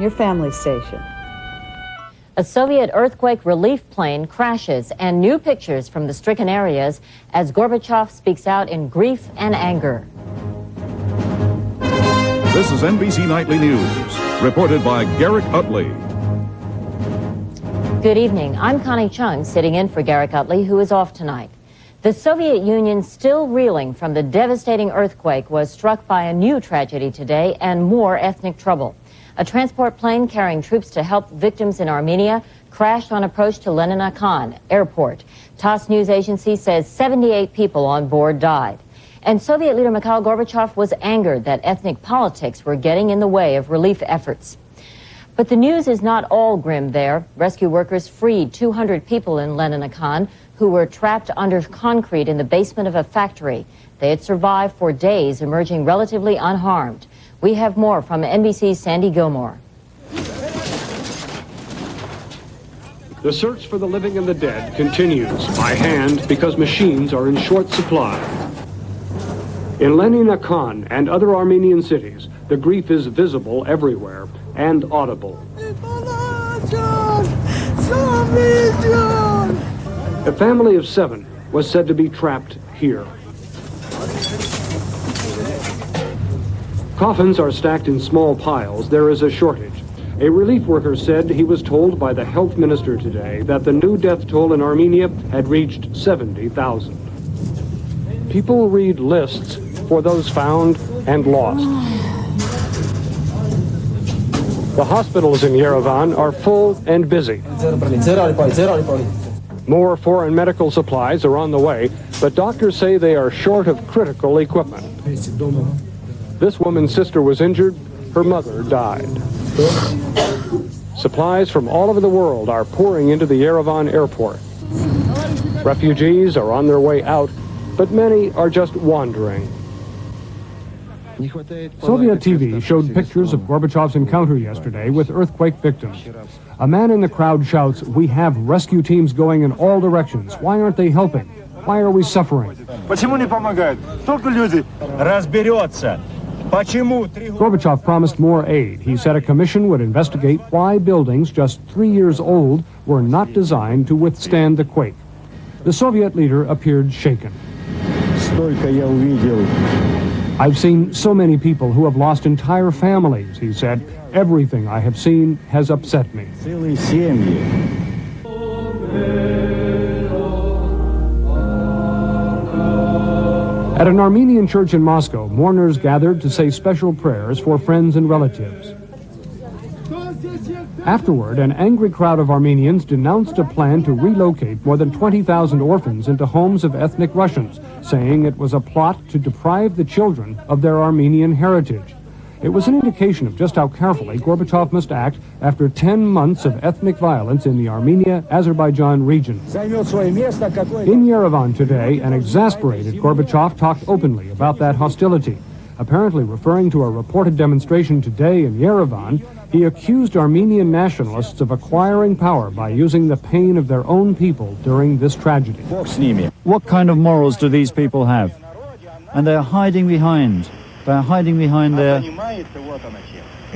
your family station. A Soviet earthquake relief plane crashes, and new pictures from the stricken areas as Gorbachev speaks out in grief and anger. This is NBC Nightly News, reported by Garrick Utley. Good evening. I'm Connie Chung, sitting in for Garrick Utley, who is off tonight. The Soviet Union, still reeling from the devastating earthquake, was struck by a new tragedy today and more ethnic trouble. A transport plane carrying troops to help victims in Armenia crashed on approach to Lenin-Akan airport. TASS news agency says 78 people on board died. And Soviet leader Mikhail Gorbachev was angered that ethnic politics were getting in the way of relief efforts. But the news is not all grim there. Rescue workers freed 200 people in Lenin-Akan who were trapped under concrete in the basement of a factory. They had survived for days, emerging relatively unharmed. We have more from NBC's Sandy Gilmore. The search for the living and the dead continues by hand because machines are in short supply. In Lenin-Akan and other Armenian cities, the grief is visible everywhere and audible. A family of 7 was said to be trapped here. Coffins are stacked in small piles. There is a shortage. A relief worker said he was told by the health minister today that the new death toll in Armenia had reached 70,000. People read lists for those found and lost. The hospitals in Yerevan are full and busy. More foreign medical supplies are on the way, but doctors say they are short of critical equipment. This woman's sister was injured, her mother died. Supplies from all over the world are pouring into the Yerevan airport. Refugees are on their way out, but many are just wandering. Soviet TV showed pictures of Gorbachev's encounter yesterday with earthquake victims. A man in the crowd shouts, "We have rescue teams going in all directions. Why aren't they helping? Why are we suffering?" Gorbachev promised more aid. He said a commission would investigate why buildings just 3 years old were not designed to withstand the quake. The Soviet leader appeared shaken. "I've seen so many people who have lost entire families," he said. "Everything I have seen has upset me." At an Armenian church in Moscow, mourners gathered to say special prayers for friends and relatives. Afterward, an angry crowd of Armenians denounced a plan to relocate more than 20,000 orphans into homes of ethnic Russians, saying it was a plot to deprive the children of their Armenian heritage. It was an indication of just how carefully Gorbachev must act after 10 months of ethnic violence in the Armenia-Azerbaijan region. In Yerevan today, an exasperated Gorbachev talked openly about that hostility. Apparently referring to a reported demonstration today in Yerevan, he accused Armenian nationalists of acquiring power by using the pain of their own people during this tragedy. What kind of morals do these people have? And they're hiding behind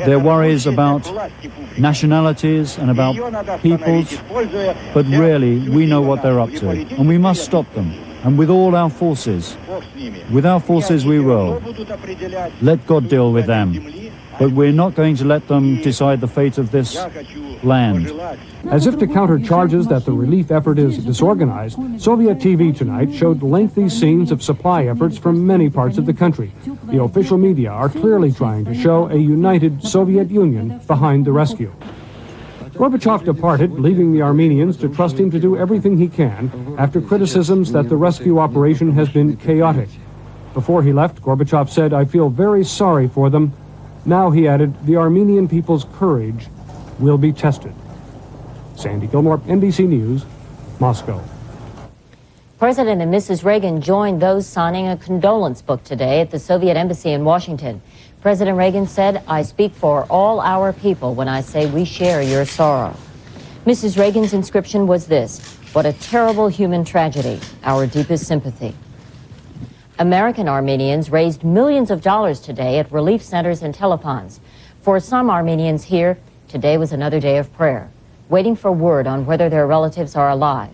their worries about nationalities and about peoples, but really we know what they're up to, and we must stop them. And with all our forces, we will. Let God deal with them. But we're not going to let them decide the fate of this land. As if to counter charges that the relief effort is disorganized, Soviet TV tonight showed lengthy scenes of supply efforts from many parts of the country. The official media are clearly trying to show a united Soviet Union behind the rescue. Gorbachev departed, leaving the Armenians to trust him to do everything he can after criticisms that the rescue operation has been chaotic. Before he left, Gorbachev said, "I feel very sorry for them." Now, he added, the Armenian people's courage will be tested. Sandy Gilmore, NBC News, Moscow. President and Mrs. Reagan joined those signing a condolence book today at the Soviet Embassy in Washington. President Reagan said, "I speak for all our people when I say we share your sorrow." Mrs. Reagan's inscription was this: "What a terrible human tragedy. Our deepest sympathy." American Armenians raised millions of dollars today at relief centers and telethons. For some Armenians here, today was another day of prayer, waiting for word on whether their relatives are alive.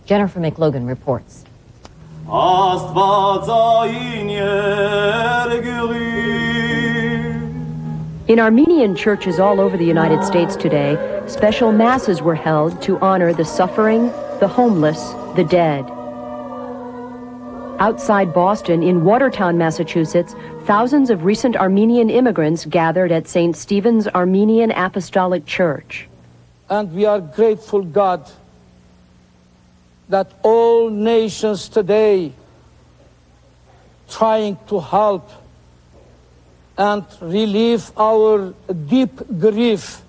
Jennifer McLogan reports. In Armenian churches all over the United States today, special masses were held to honor the suffering, the homeless, the dead. Outside Boston, in Watertown, Massachusetts, thousands of recent Armenian immigrants gathered at St. Stephen's Armenian Apostolic Church. And we are grateful, God, that all nations today trying to help and relieve our deep grief.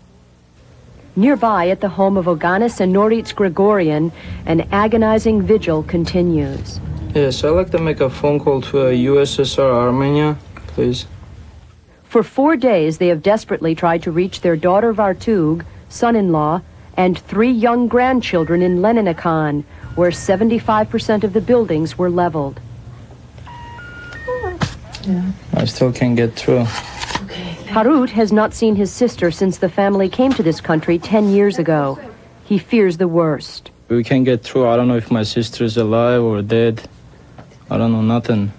Nearby at the home of Oganis and Noritz Gregorian, an agonizing vigil continues. Yes, I'd like to make a phone call to USSR Armenia, please. For 4 days, they have desperately tried to reach their daughter Vartug, son-in-law, and 3 young grandchildren in Leninikon, where 75% of the buildings were leveled. I still can't get through. Harut has not seen his sister since the family came to this country 10 years ago. He fears the worst. We can't get through. I don't know if my sister is alive or dead. I don't know nothing.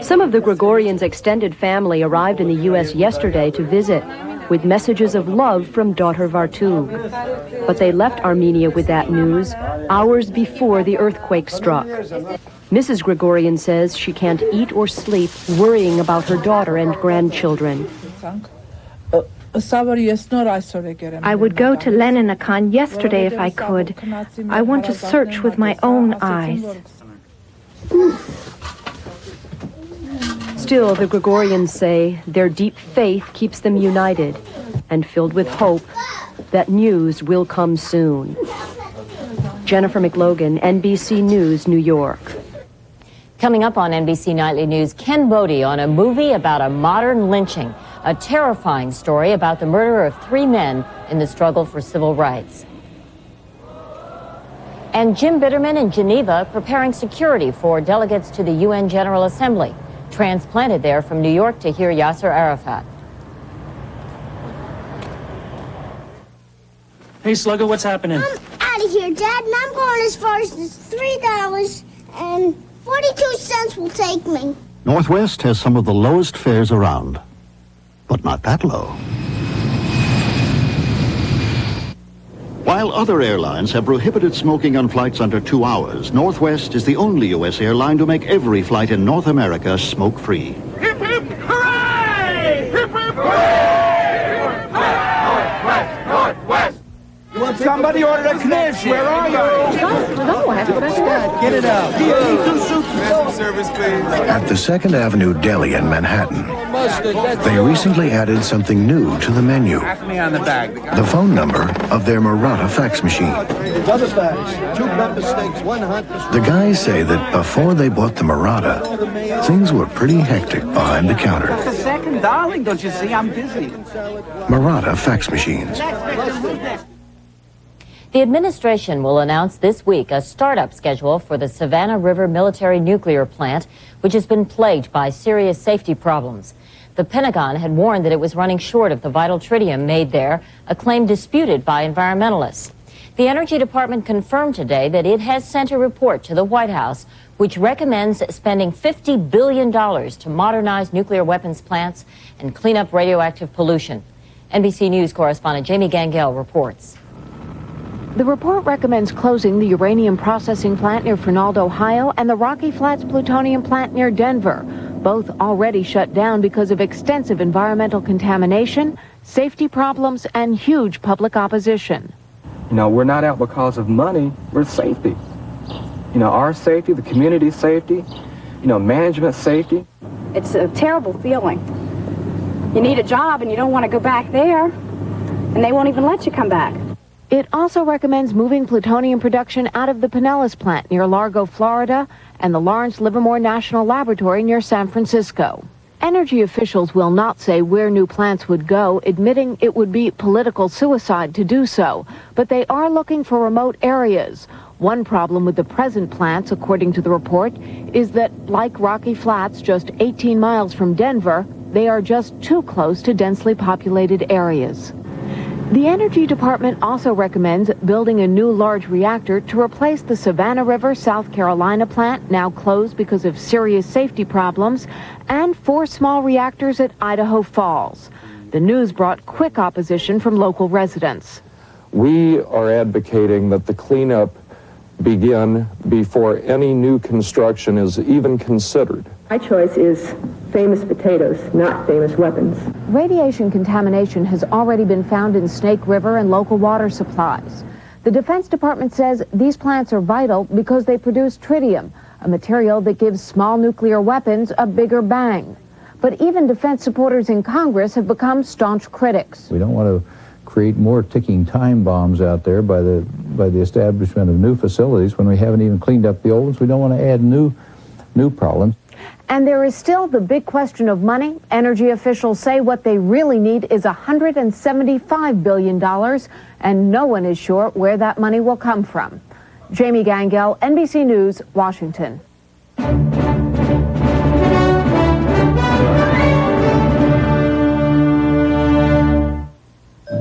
Some of the Gregorians' extended family arrived in the U.S. yesterday to visit, with messages of love from daughter Vartug. But they left Armenia with that news hours before the earthquake struck. Mrs. Gregorian says she can't eat or sleep worrying about her daughter and grandchildren. I would go to Leninikon yesterday if I could. I want to search with my own eyes. Still, the Gregorians say their deep faith keeps them united and filled with hope that news will come soon. Jennifer McLogan, NBC News, New York. Coming up on NBC Nightly News, Ken Bodie on a movie about a modern lynching, a terrifying story about the murder of 3 men in the struggle for civil rights. And Jim Bitterman in Geneva preparing security for delegates to the UN General Assembly, transplanted there from New York to hear Yasser Arafat. Hey, Slugger, what's happening? I'm out of here, Dad, and I'm going as far as $3.42 will take me. Northwest has some of the lowest fares around, but not that low. While other airlines have prohibited smoking on flights under 2 hours, Northwest is the only U.S. airline to make every flight in North America smoke-free. Hip, hip, hooray! Hip, hip, hooray! Northwest, Northwest! Somebody ordered a knish. Where are you? No, I have to go back to bed. Get it out. Service, please. At the 2nd Avenue Deli in Manhattan, they recently added something new to the menu. The phone number of their Marotta fax machine. Double fax, 2 breakfast steaks, 1 hot. The guys say that before they bought the Marotta, things were pretty hectic behind the counter. Just a second, darling. Don't you see I'm busy? Marotta fax machines. The administration will announce this week a startup schedule for the Savannah River Military Nuclear Plant, which has been plagued by serious safety problems. The Pentagon had warned that it was running short of the vital tritium made there, a claim disputed by environmentalists. The Energy Department confirmed today that it has sent a report to the White House which recommends spending $50 billion to modernize nuclear weapons plants and clean up radioactive pollution. NBC News correspondent Jamie Gangel reports. The report recommends closing the uranium processing plant near Fernald, Ohio, and the Rocky Flats plutonium plant near Denver, both already shut down because of extensive environmental contamination, safety problems, and huge public opposition. You know, we're not out because of money, we're safety. You know, our safety, the community's safety, you know, management safety. It's a terrible feeling. You need a job and you don't want to go back there, and they won't even let you come back. It also recommends moving plutonium production out of the Pinellas plant near Largo, Florida, and the Lawrence Livermore National Laboratory near San Francisco. Energy officials will not say where new plants would go, admitting it would be political suicide to do so. But they are looking for remote areas. One problem with the present plants, according to the report, is that, like Rocky Flats, just 18 miles from Denver, they are just too close to densely populated areas. The Energy Department also recommends building a new large reactor to replace the Savannah River, South Carolina plant, now closed because of serious safety problems, and 4 small reactors at Idaho Falls. The news brought quick opposition from local residents. We are advocating that the cleanup begin before any new construction is even considered. My choice is famous potatoes, not famous weapons. Radiation contamination has already been found in Snake River and local water supplies. The Defense Department says these plants are vital because they produce tritium, a material that gives small nuclear weapons a bigger bang. But even defense supporters in Congress have become staunch critics. We don't want to create more ticking time bombs out there by the establishment of new facilities when we haven't even cleaned up the old ones. We don't want to add new problems. And there is still the big question of money. Energy officials say what they really need is $175 billion, and no one is sure where that money will come from. Jamie Gangel, NBC News, Washington.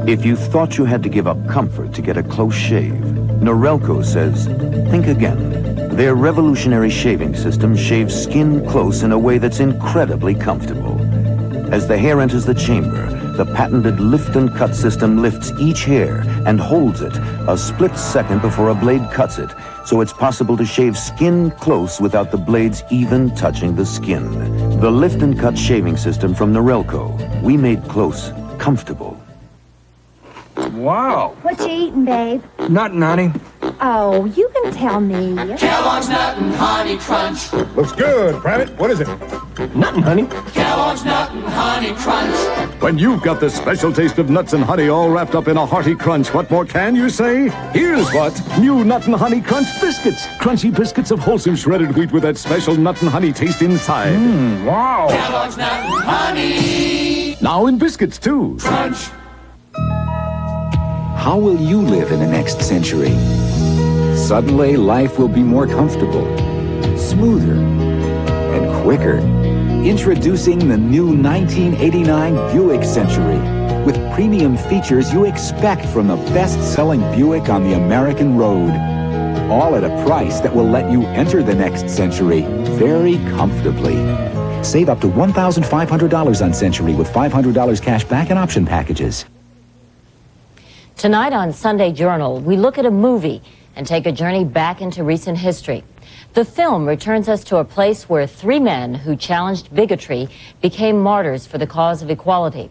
If you thought you had to give up comfort to get a close shave, Norelco says, think again. Their revolutionary shaving system shaves skin close in a way that's incredibly comfortable. As the hair enters the chamber, the patented lift and cut system lifts each hair and holds it a split second before a blade cuts it, so it's possible to shave skin close without the blades even touching the skin. The lift and cut shaving system from Norelco. We made close comfortable. Wow. What you eating, babe? Nothing, honey. Oh, you can tell me. Kellogg's Nut and Honey Crunch. Looks good, Private. What is it? Nothing, honey. Kellogg's Nut and Honey Crunch. When you've got the special taste of nuts and honey all wrapped up in a hearty crunch, what more can you say? Here's what. New Nut and Honey Crunch Biscuits. Crunchy biscuits of wholesome shredded wheat with that special nut and honey taste inside. Wow. Kellogg's Nut and Honey. Now in biscuits, too. Crunch. How will you live in the next century? Suddenly, life will be more comfortable, smoother, and quicker. Introducing the new 1989 Buick Century, with premium features you expect from the best-selling Buick on the American road. All at a price that will let you enter the next century very comfortably. Save up to $1,500 on Century with $500 cash back and option packages. Tonight on Sunday Journal, we look at a movie and take a journey back into recent history. The film returns us to a place where 3 men who challenged bigotry became martyrs for the cause of equality.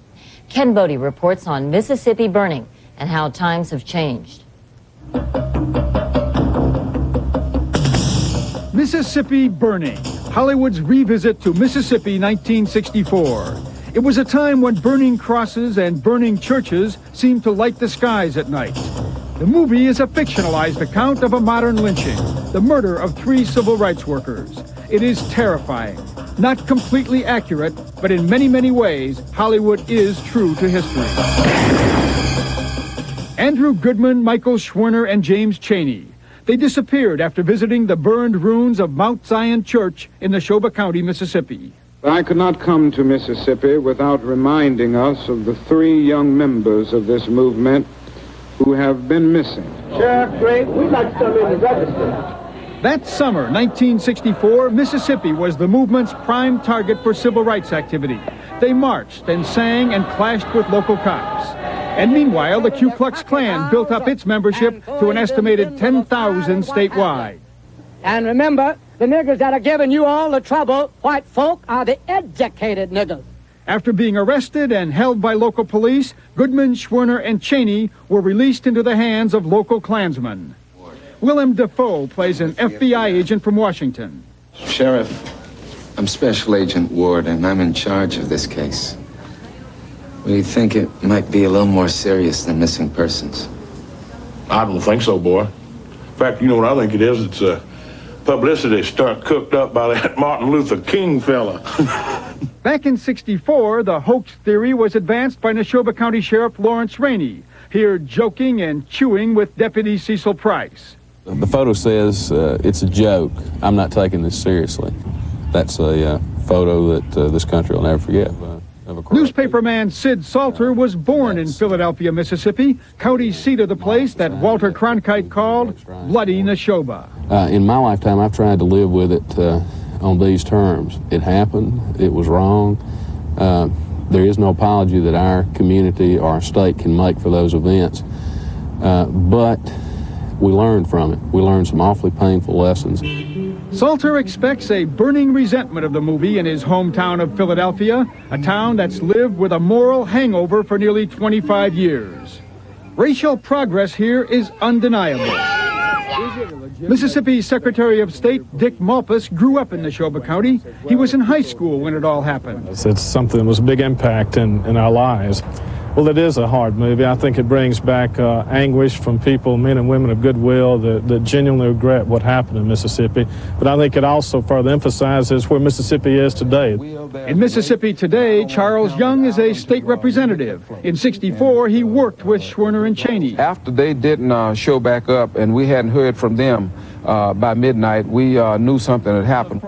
Ken Bodie reports on Mississippi Burning and how times have changed. Mississippi Burning, Hollywood's revisit to Mississippi 1964. It was a time when burning crosses and burning churches seemed to light the skies at night. The movie is a fictionalized account of a modern lynching, the murder of 3 civil rights workers. It is terrifying, not completely accurate, but in many, many ways, Hollywood is true to history. Andrew Goodman, Michael Schwerner, and James Chaney. They disappeared after visiting the burned ruins of Mount Zion Church in Neshoba County, Mississippi. I could not come to Mississippi without reminding us of the 3 young members of this movement who have been missing. Sheriff Gray, we'd like to come in and register. That summer, 1964, Mississippi was the movement's prime target for civil rights activity. They marched and sang and clashed with local cops. And meanwhile, the Ku Klux Klan built up its membership to an estimated 10,000 statewide. And remember, the niggers that are giving you all the trouble, white folk, are the educated niggers. After being arrested and held by local police, Goodman, Schwerner, and Chaney were released into the hands of local Klansmen. Willem Dafoe plays an FBI agent from Washington. Sheriff, I'm Special Agent Ward, and I'm in charge of this case. We think it might be a little more serious than missing persons. I don't think so, boy. In fact, you know what I think it is? It's a publicity stunt cooked up by that Martin Luther King fella. Back in '64, the hoax theory was advanced by Neshoba County Sheriff Lawrence Rainey, here joking and chewing with Deputy Cecil Price. The photo says it's a joke. I'm not taking this seriously. That's a photo that this country will never forget. Newspaperman Sid Salter was born in Philadelphia, Mississippi, county seat of the place that Walter Cronkite called Bloody Neshoba. In my lifetime, I've tried to live with it on these terms. It happened. It was wrong. There is no apology that our community or our state can make for those events. But we learned from it. We learned some awfully painful lessons. Salter expects a burning resentment of the movie in his hometown of Philadelphia, a town that's lived with a moral hangover for nearly 25 years. Racial progress here is undeniable. Mississippi Secretary of State Dick Malpass grew up in Neshoba County. He was in high school when it all happened. It's something that was a big impact in our lives. Well, it is a hard movie. I think it brings back anguish from people, men and women of goodwill, that genuinely regret what happened in Mississippi. But I think it also further emphasizes where Mississippi is today. In Mississippi today, Charles Young is a state representative. In '64, he worked with Schwerner and Cheney. After they didn't show back up and we hadn't heard from them by midnight, we knew something had happened.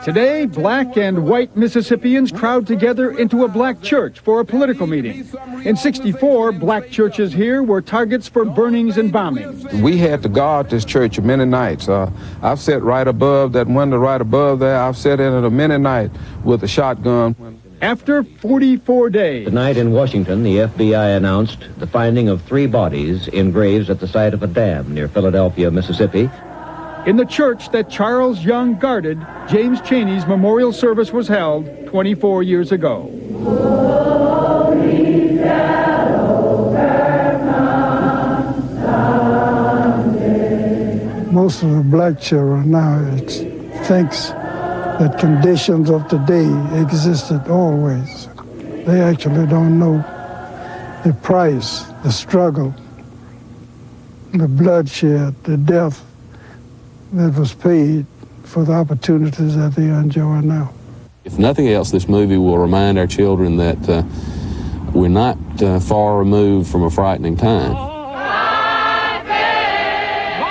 Today, black and white Mississippians crowd together into a black church for a political meeting. In '64, black churches here were targets for burnings and bombings. We had to guard this church many nights. I've sat right above that window, right above there. I've sat in it many nights with a shotgun. After 44 days. Tonight in Washington, the FBI announced the finding of 3 bodies in graves at the site of a dam near Philadelphia, Mississippi. In the church that Charles Young guarded, James Cheney's memorial service was held 24 years ago. Most of the black children now thinks that conditions of today existed always. They actually don't know the price, the struggle, the bloodshed, the death that was paid for the opportunities that they enjoy now. If nothing else, this movie will remind our children that we're not far removed from a frightening time.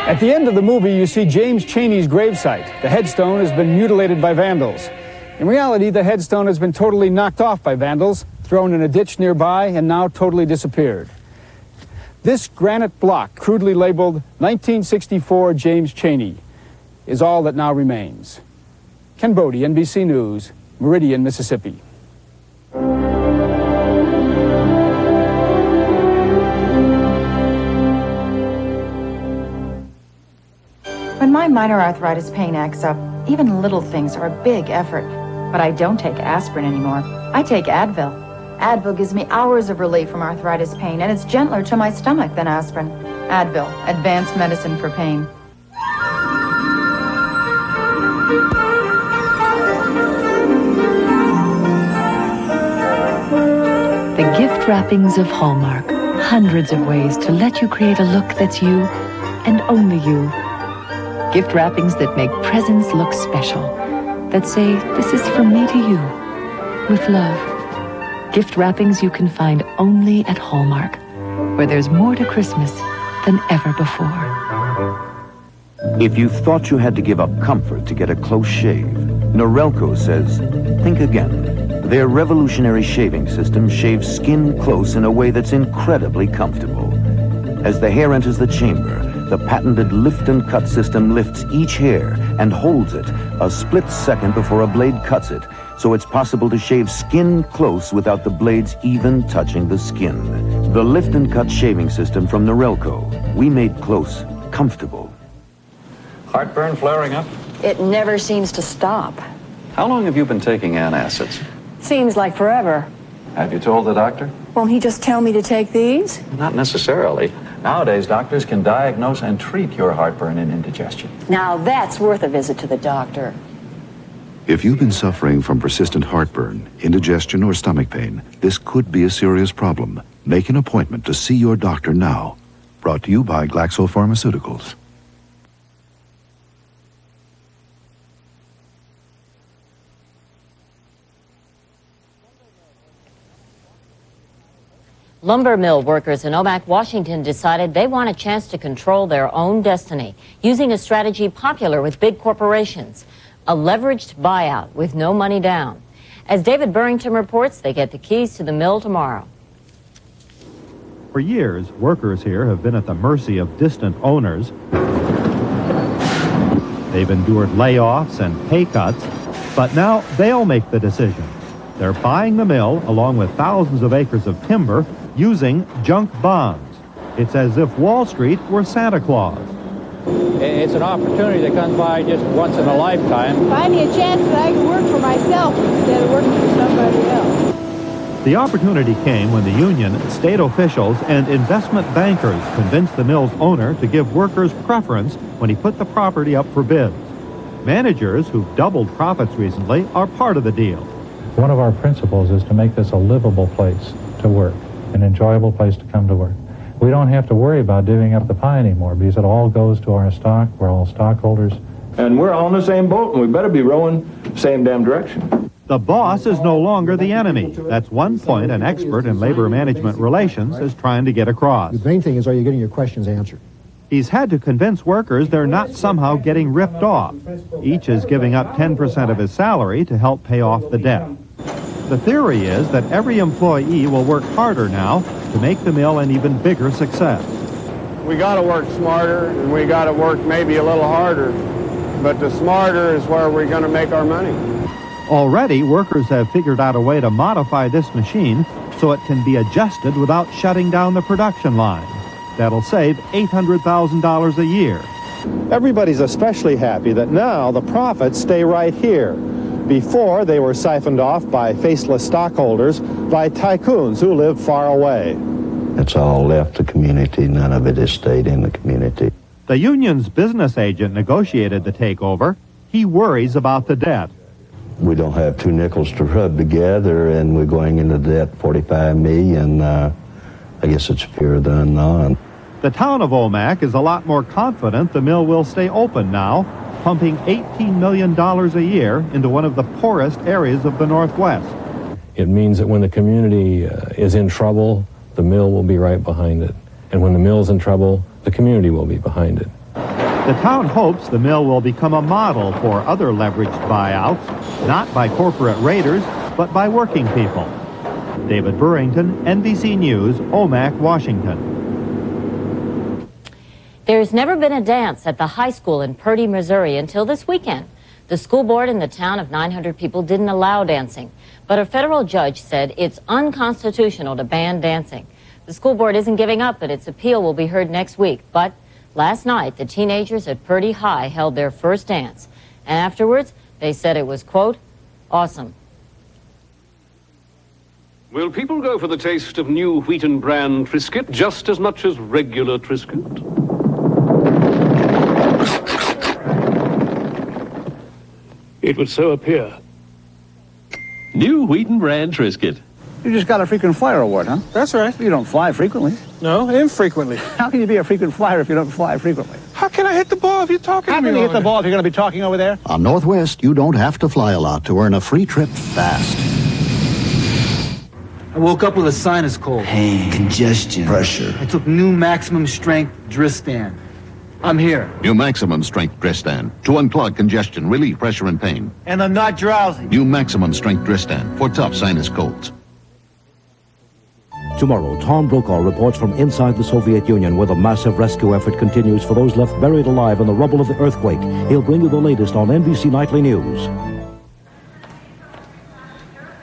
At the end of the movie, you see James Cheney's gravesite. The headstone has been mutilated by vandals. In reality, the headstone has been totally knocked off by vandals, thrown in a ditch nearby, and now totally disappeared. This granite block, crudely labeled 1964 James Cheney, is all that now remains. Ken Bodie, NBC News, Meridian, Mississippi. When my minor arthritis pain acts up, even little things are a big effort. But I don't take aspirin anymore. I take Advil. Advil gives me hours of relief from arthritis pain, and it's gentler to my stomach than aspirin. Advil, advanced medicine for pain. The gift wrappings of Hallmark. Hundreds of ways to let you create a look that's you and only you. Gift wrappings that make presents look special. That say, this is from me to you. With love. Gift wrappings you can find only at Hallmark, where there's more to Christmas than ever before. If you thought you had to give up comfort to get a close shave, Norelco says, think again. Their revolutionary shaving system shaves skin close in a way that's incredibly comfortable. As the hair enters the chamber, the patented lift and cut system lifts each hair and holds it a split second before a blade cuts it, so it's possible to shave skin close without the blades even touching the skin. The lift and cut shaving system from Norelco. We made close comfortable. Heartburn flaring up? It never seems to stop. How long have you been taking antacids? Seems like forever. Have you told the doctor? Won't he just tell me to take these? Not necessarily. Nowadays, doctors can diagnose and treat your heartburn and indigestion. Now that's worth a visit to the doctor. If you've been suffering from persistent heartburn, indigestion, or stomach pain, this could be a serious problem. Make an appointment to see your doctor now. Brought to you by Glaxo Pharmaceuticals. Lumber mill workers in Omak, Washington decided they want a chance to control their own destiny, using a strategy popular with big corporations, a leveraged buyout with no money down. As David Burrington reports, they get the keys to the mill tomorrow. For years, workers here have been at the mercy of distant owners. They've endured layoffs and pay cuts, but now they'll make the decision. They're buying the mill, along with thousands of acres of timber, using junk bonds. It's as if Wall Street were Santa Claus. It's an opportunity that comes by just once in a lifetime. Find me a chance that I can work for myself instead of working for somebody else. The opportunity came when the union, state officials, and investment bankers convinced the mill's owner to give workers preference when he put the property up for bids. Managers who've doubled profits recently are part of the deal. One of our principles is to make this a livable place to work, an enjoyable place to come to work. We don't have to worry about divvying up the pie anymore because it all goes to our stock. We're all stockholders. And we're all in the same boat, and we better be rowing the same damn direction. The boss is no longer the enemy. That's one point an expert in labor management relations is trying to get across. The main thing is, are you getting your questions answered? He's had to convince workers they're not somehow getting ripped off. Each is giving up 10% of his salary to help pay off the debt. The theory is that every employee will work harder now to make the mill an even bigger success. We got to work smarter, and we got to work maybe a little harder, but the smarter is where we're going to make our money. Already, workers have figured out a way to modify this machine so it can be adjusted without shutting down the production line. That'll save $800,000 a year. Everybody's especially happy that now the profits stay right here. Before, they were siphoned off by faceless stockholders, by tycoons who live far away. It's all left the community. None of it has stayed in the community. The union's business agent negotiated the takeover. He worries about the debt. We don't have two nickels to rub together, and we're going into debt $45 million. I guess it's fear of the unknown. The town of Omak is a lot more confident the mill will stay open now, pumping $18 million a year into one of the poorest areas of the Northwest. It means that when the community is in trouble, the mill will be right behind it. And when the mill's in trouble, the community will be behind it. The town hopes the mill will become a model for other leveraged buyouts, not by corporate raiders, but by working people. David Burrington, NBC News, Omak, Washington. There's never been a dance at the high school in Purdy, Missouri until this weekend. The school board in the town of 900 people didn't allow dancing, but a federal judge said it's unconstitutional to ban dancing. The school board isn't giving up, and its appeal will be heard next week. But last night, the teenagers at Purdy High held their first dance. And afterwards, they said it was, quote, awesome. Will people go for the taste of new Wheaton brand Triscuit just as much as regular Triscuit? It would so appear. New Wheaton brand Triscuit. You just got a frequent flyer award, huh? That's right. You don't fly frequently. No, infrequently. How can you be a frequent flyer if you don't fly frequently? How can I hit the ball if you're talking to me? How can you hit the ball if you're going to be talking over there? On Northwest, you don't have to fly a lot to earn a free trip fast. I woke up with a sinus cold. Pain, congestion, pressure. I took new maximum strength Dristan. I'm here. New maximum strength Dristan to unclog congestion, relieve pressure and pain. And I'm not drowsy. New maximum strength Dristan for tough sinus colds. Tomorrow, Tom Brokaw reports from inside the Soviet Union, where the massive rescue effort continues for those left buried alive in the rubble of the earthquake. He'll bring you the latest on NBC Nightly News.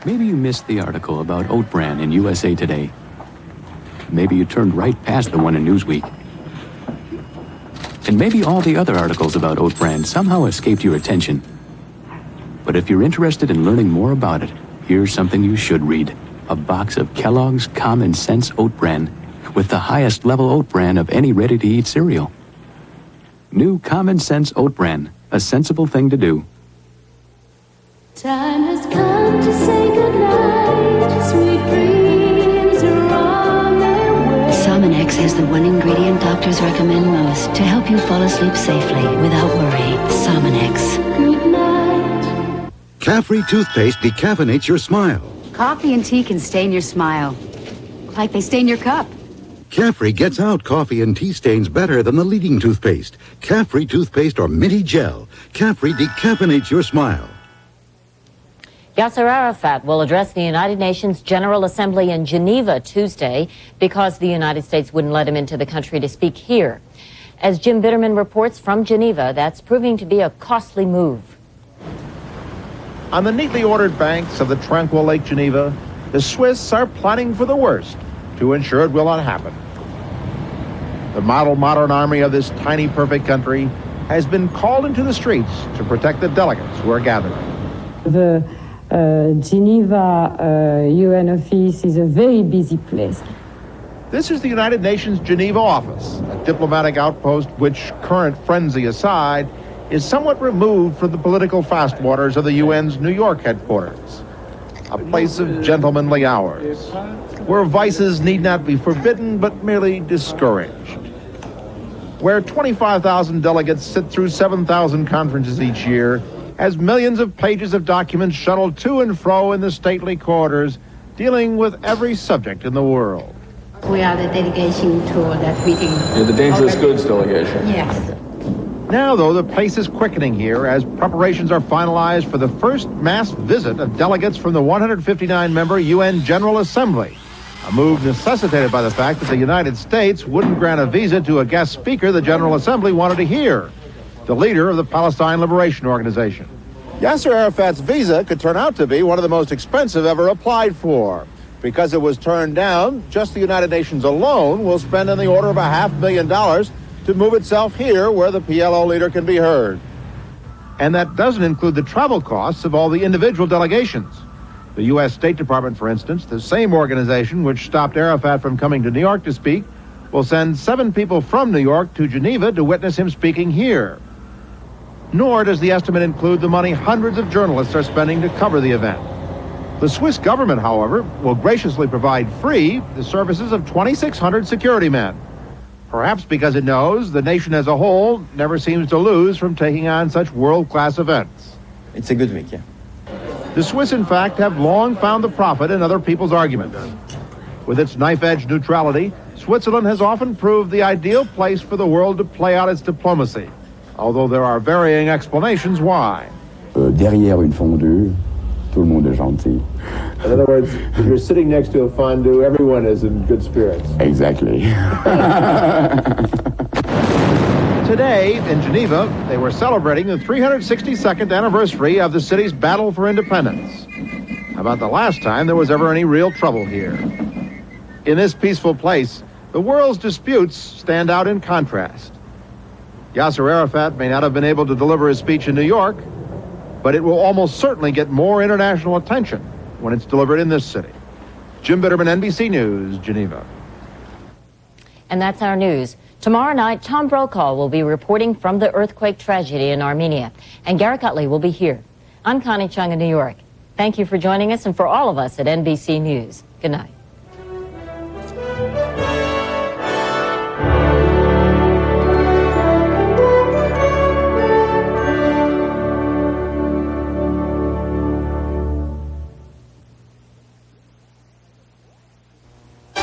Maybe you missed the article about oat bran in USA Today. Maybe you turned right past the one in Newsweek. And maybe all the other articles about oat bran somehow escaped your attention. But if you're interested in learning more about it, here's something you should read. A box of Kellogg's Common Sense Oat Bran, with the highest level oat bran of any ready-to-eat cereal. New Common Sense Oat Bran, a sensible thing to do. Time has come to say goodnight. Sweet dreams are on their way. Salmonex has the one ingredient doctors recommend most to help you fall asleep safely without worry. Salmonex. Good night. Caffrey toothpaste decaffeinates your smile. Coffee and tea can stain your smile, like they stain your cup. Caffrey gets out coffee and tea stains better than the leading toothpaste. Caffrey toothpaste or Minty Gel. Caffrey decaffeinates your smile. Yasser Arafat will address the United Nations General Assembly in Geneva Tuesday because the United States wouldn't let him into the country to speak here. As Jim Bitterman reports from Geneva, that's proving to be a costly move. On the neatly ordered banks of the tranquil Lake Geneva, the Swiss are planning for the worst to ensure it will not happen. The modern army of this tiny, perfect country has been called into the streets to protect the delegates who are gathering. The Geneva UN office is a very busy place. This is the United Nations Geneva office, a diplomatic outpost which, current frenzy aside, is somewhat removed from the political fast waters of the UN's New York headquarters. A place of gentlemanly hours, where vices need not be forbidden but merely discouraged. Where 25,000 delegates sit through 7,000 conferences each year, as millions of pages of documents shuttled to and fro in the stately corridors, dealing with every subject in the world. We are the delegation to that meeting. You're the dangerous goods delegation. Yes. Now, though, the pace is quickening here as preparations are finalized for the first mass visit of delegates from the 159-member UN General Assembly, a move necessitated by the fact that the United States wouldn't grant a visa to a guest speaker the General Assembly wanted to hear, the leader of the Palestine Liberation Organization. Yasser Arafat's visa could turn out to be one of the most expensive ever applied for. Because it was turned down, just the United Nations alone will spend in the order of $500,000 to move itself here where the PLO leader can be heard. And that doesn't include the travel costs of all the individual delegations. The U.S. State Department, for instance, the same organization which stopped Arafat from coming to New York to speak, will send 7 people from New York to Geneva to witness him speaking here. Nor does the estimate include the money hundreds of journalists are spending to cover the event. The Swiss government, however, will graciously provide free the services of 2,600 security men. Perhaps because it knows the nation as a whole never seems to lose from taking on such world-class events. It's a good week, yeah. The Swiss, in fact, have long found the profit in other people's arguments. With its knife-edge neutrality, Switzerland has often proved the ideal place for the world to play out its diplomacy, although there are varying explanations why. Derrière une fondue, tout le monde est gentil. In other words, if you're sitting next to a fondue, everyone is in good spirits. Exactly. Today, in Geneva, they were celebrating the 362nd anniversary of the city's battle for independence. About the last time there was ever any real trouble here. In this peaceful place, the world's disputes stand out in contrast. Yasser Arafat may not have been able to deliver his speech in New York, but it will almost certainly get more international attention when it's delivered in this city. Jim Bitterman, NBC News, Geneva. And that's our news. Tomorrow night, Tom Brokaw will be reporting from the earthquake tragedy in Armenia, and Garrick Utley will be here. I'm Connie Chung in New York. Thank you for joining us, and for all of us at NBC News, good night.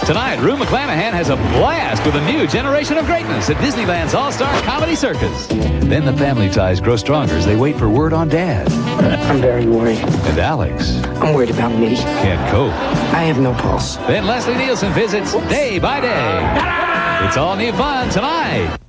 Tonight, Rue McClanahan has a blast with a new generation of greatness at Disneyland's All-Star Comedy Circus. Then the family ties grow stronger as they wait for word on Dad. I'm very worried. And Alex I'm worried about me. can't cope. I have no pulse. Then Leslie Nielsen visits day by day. It's all new fun tonight.